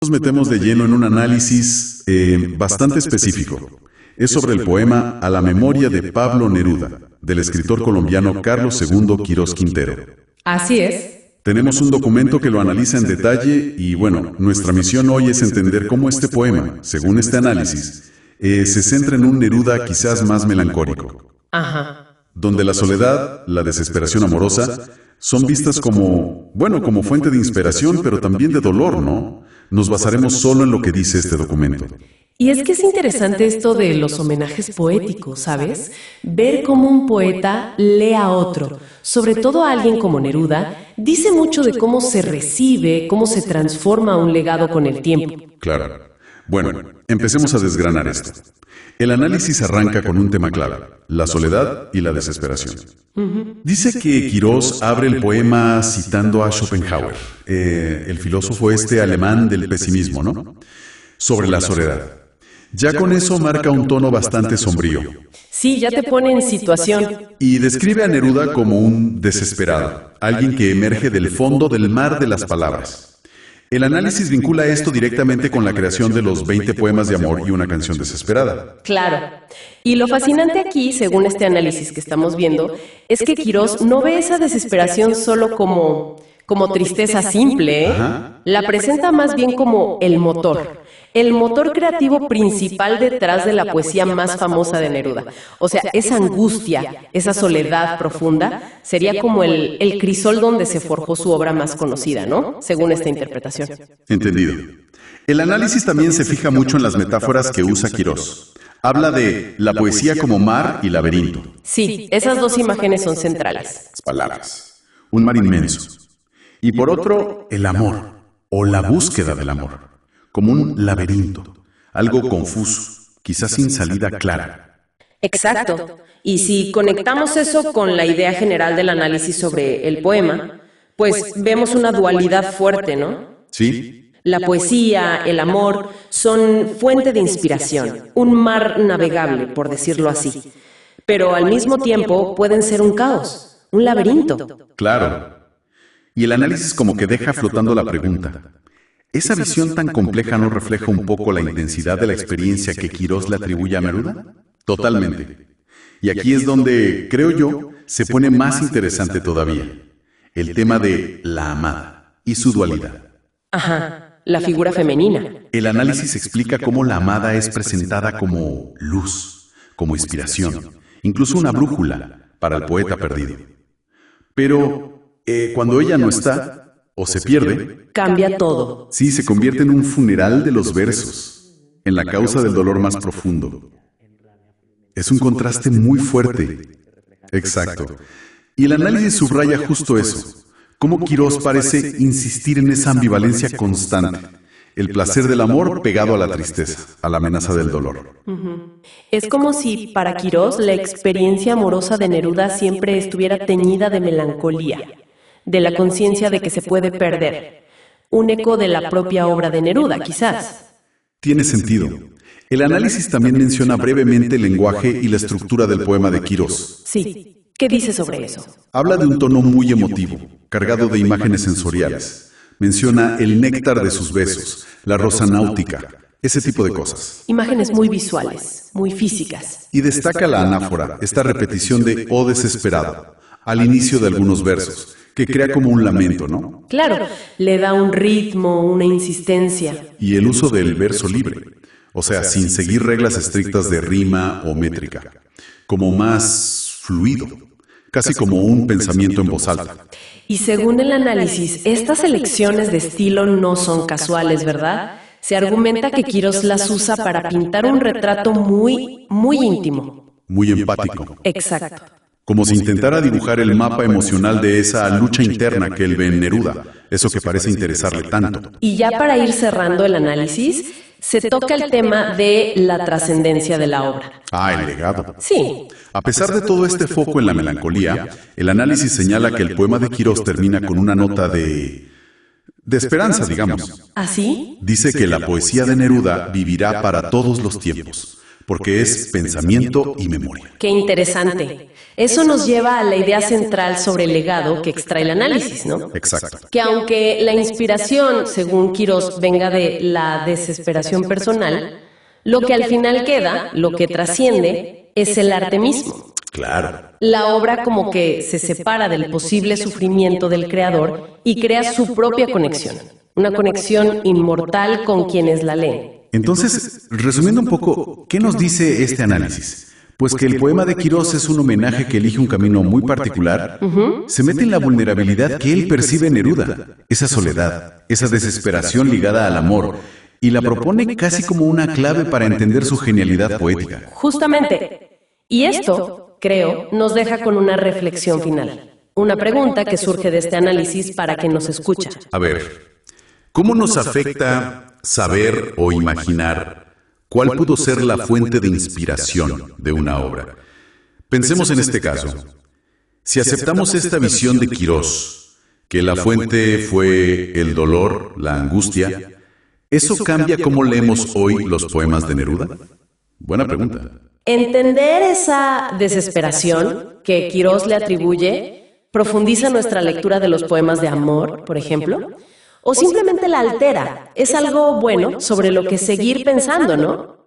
Nos metemos de lleno en un análisis bastante específico. Es sobre el poema A la memoria de Pablo Neruda, del escritor colombiano Carlos II Quirós Quintero. Así es. Tenemos un documento que lo analiza en detalle y, bueno, nuestra misión hoy es entender cómo este poema, según este análisis, se centra en un Neruda quizás más melancólico. Ajá. Donde la soledad, la desesperación amorosa, son vistas como, bueno, como fuente de inspiración, pero también de dolor, ¿no? Nos basaremos solo en lo que dice este documento. Y es que es interesante esto de los homenajes poéticos, ¿sabes? Ver cómo un poeta lee a otro, sobre todo a alguien como Neruda, dice mucho de cómo se recibe, cómo se transforma un legado con el tiempo. Claro. Bueno, empecemos a desgranar esto. El análisis arranca con un tema clave, la soledad y la desesperación. Dice que Quirós abre el poema citando a Schopenhauer, el filósofo alemán del pesimismo, ¿no? Sobre la soledad. Ya con eso marca un tono bastante sombrío. Sí, ya te pone en situación. Y describe a Neruda como un desesperado, alguien que emerge del fondo del mar de las palabras. El análisis vincula esto directamente con la creación de los 20 poemas de amor y una canción desesperada. Claro. Y lo fascinante aquí, según este análisis que estamos viendo, es que Quirós no ve esa desesperación solo como tristeza simple, ¿eh? La presenta más bien como el motor creativo principal detrás de la poesía más famosa de Neruda. O sea, esa angustia, esa soledad profunda, sería como el crisol donde se forjó su obra más conocida, ¿no? Según esta interpretación. Entendido. El análisis también se fija mucho en las metáforas que usa Quirós. Habla de la poesía como mar y laberinto. Sí, esas dos imágenes son centrales. Las palabras. Un mar inmenso. Y por otro, el amor, o la búsqueda del amor, como un laberinto, algo confuso, quizás sin salida clara. Exacto. Y si conectamos eso con la idea general del análisis sobre el poema, pues vemos una dualidad fuerte, ¿no? Sí. La poesía, el amor, son fuente de inspiración, un mar navegable, por decirlo así. Pero al mismo tiempo pueden ser un caos, un laberinto. Claro. Y el análisis como que deja flotando la pregunta. ¿Esa visión tan compleja no refleja un poco la intensidad de la experiencia que Quirós le atribuye a Neruda? Totalmente. Y aquí es donde, creo yo, se pone más interesante todavía. El tema de la amada y su dualidad. Ajá, la figura femenina. El análisis explica cómo la amada es presentada como luz, como inspiración, incluso una brújula para el poeta perdido. Pero cuando ella no está, o se pierde, cambia todo. Sí, se convierte en un funeral de los versos, en la causa del dolor más profundo. Es un contraste muy fuerte. Exacto. Y el análisis subraya justo eso, cómo Quirós parece insistir en esa ambivalencia constante, el placer del amor pegado a la tristeza, a la amenaza del dolor. Es como si para Quirós la experiencia amorosa de Neruda siempre estuviera teñida de melancolía, de la conciencia de que se puede perder. Un eco de la propia obra de Neruda, quizás. Tiene sentido. El análisis también menciona brevemente el lenguaje y la estructura del poema de Quirós. Sí. ¿Qué dice sobre eso? Habla de un tono muy emotivo, cargado de imágenes sensoriales. Menciona el néctar de sus besos, la rosa náutica, ese tipo de cosas. Imágenes muy visuales, muy físicas. Y destaca la anáfora, esta repetición de «oh desesperado», al inicio de algunos versos, que crea como un lamento, ¿no? Claro, le da un ritmo, una insistencia. Y el uso del verso libre, o sea, sin seguir reglas estrictas de rima o métrica, como más fluido, casi como un pensamiento en voz alta. Y según el análisis, estas elecciones de estilo no son casuales, ¿verdad? Se argumenta que Quirós las usa para pintar un retrato muy íntimo. Muy empático. Exacto. Como si intentara dibujar el mapa emocional de esa lucha interna que él ve en Neruda, eso que parece interesarle tanto. Y ya para ir cerrando el análisis, se toca el tema de la trascendencia de la obra. Ah, el legado. Sí. A pesar de todo este foco en la melancolía, el análisis señala que el poema de Quirós termina con una nota de esperanza, digamos. ¿Así? Dice que la poesía de Neruda vivirá para todos los tiempos, porque es pensamiento y memoria. Qué interesante. Eso nos lleva a la idea central sobre el legado que extrae el análisis, ¿no? Exacto. Que aunque la inspiración, según Quirós, venga de la desesperación personal, lo que al final queda, lo que trasciende, es el arte mismo. Claro. La obra como que se separa del posible sufrimiento del creador y crea su propia conexión, una conexión inmortal con quienes la leen. Entonces, resumiendo un poco, ¿qué nos dice este análisis? Pues que el poema de Quirós es un homenaje que elige un camino muy particular, se mete en la vulnerabilidad que él percibe en Neruda, esa soledad, esa desesperación ligada al amor, y la propone casi como una clave para entender su genialidad poética. Justamente. Y esto, creo, nos deja con una reflexión final. Una pregunta que surge de este análisis para quien nos escucha. A ver, ¿cómo nos afecta saber o imaginar cuál pudo ser la fuente de inspiración de una obra? Pensemos en este caso. Si aceptamos esta visión de Quirós, que la fuente fue el dolor, la angustia, ¿eso cambia cómo leemos hoy los poemas de Neruda? Buena pregunta. Entender esa desesperación que Quirós le atribuye profundiza nuestra lectura de los poemas de amor, por ejemplo, o simplemente la altera. Es algo bueno sobre lo que seguir pensando, ¿no?